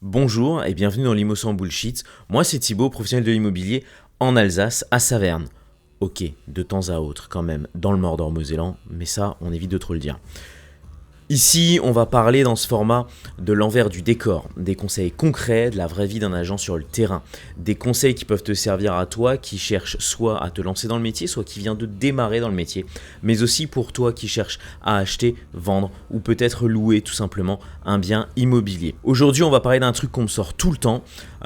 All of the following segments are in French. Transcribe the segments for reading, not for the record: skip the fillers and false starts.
Bonjour et bienvenue dans l'Imo sans bullshit. Moi c'est Thibaut, professionnel de l'immobilier en Alsace, à Saverne. Ok, de temps à autre quand même, dans le Mordor-Mosellan, mais ça on évite de trop le dire. Ici, on va parler dans ce format de l'envers du décor, des conseils concrets de la vraie vie d'un agent sur le terrain, des conseils qui peuvent te servir à toi qui cherche soit à te lancer dans le métier, soit qui vient de démarrer dans le métier, mais aussi pour toi qui cherche à acheter, vendre ou peut-être louer tout simplement un bien immobilier. Aujourd'hui, on va parler d'un truc qu'on me sort tout le temps.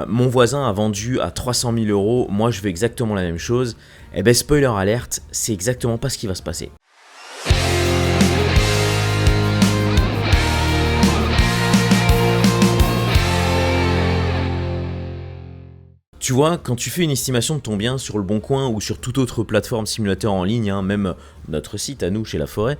Mon voisin a vendu à 300 000 euros, moi je veux exactement la même chose. Eh ben spoiler alerte, c'est exactement pas ce qui va se passer. Tu vois, quand tu fais une estimation de ton bien sur Le Bon Coin ou sur toute autre plateforme simulateur en ligne, même notre site à nous chez La Forêt,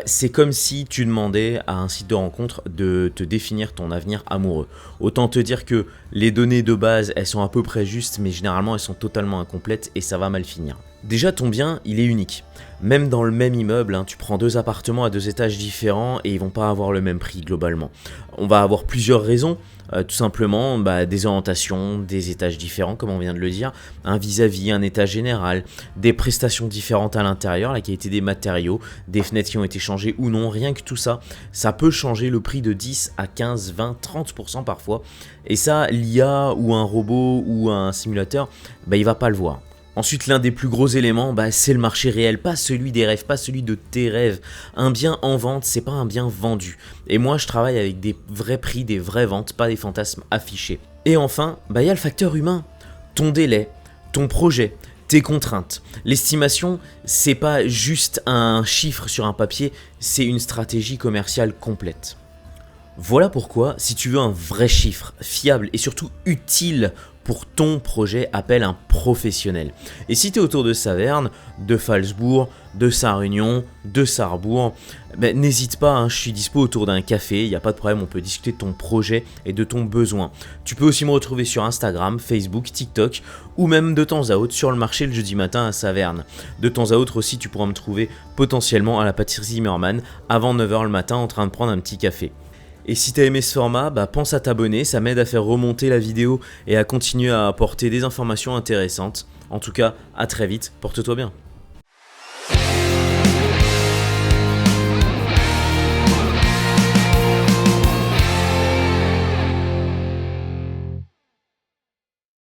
c'est comme si tu demandais à un site de rencontre de te définir ton avenir amoureux. Autant te dire que les données de base, elles sont à peu près justes, mais généralement elles sont totalement incomplètes et ça va mal finir. Déjà, ton bien, il est unique. Même dans le même immeuble, tu prends deux appartements à deux étages différents et ils vont pas avoir le même prix globalement. On va avoir plusieurs raisons, tout simplement des orientations, des étages différents comme on vient de le dire, un vis-à-vis, un état général, des prestations différentes à l'intérieur, la qualité des matériaux, des fenêtres qui ont été changées ou non, rien que tout ça, ça peut changer le prix de 10 à 15, 20, 30% parfois. Et ça, l'IA ou un robot ou un simulateur, il va pas le voir. Ensuite, l'un des plus gros éléments, c'est le marché réel, pas celui des rêves, pas celui de tes rêves. Un bien en vente, c'est pas un bien vendu. Et moi, je travaille avec des vrais prix, des vraies ventes, pas des fantasmes affichés. Et enfin, y a le facteur humain. Ton délai, ton projet, tes contraintes. L'estimation, c'est pas juste un chiffre sur un papier, c'est une stratégie commerciale complète. Voilà pourquoi, si tu veux un vrai chiffre, fiable et surtout utile pour ton projet, appelle un professionnel. Et si tu es autour de Saverne, de Phalsbourg, de Saint-Réunion, de Sarrebourg, n'hésite pas, je suis dispo autour d'un café, il n'y a pas de problème, on peut discuter de ton projet et de ton besoin. Tu peux aussi me retrouver sur Instagram, Facebook, TikTok ou même de temps à autre sur le marché le jeudi matin à Saverne. De temps à autre aussi, tu pourras me trouver potentiellement à la pâtisserie Zimmermann avant 9h le matin en train de prendre un petit café. Et si t'as aimé ce format, pense à t'abonner, ça m'aide à faire remonter la vidéo et à continuer à apporter des informations intéressantes. En tout cas, à très vite, porte-toi bien.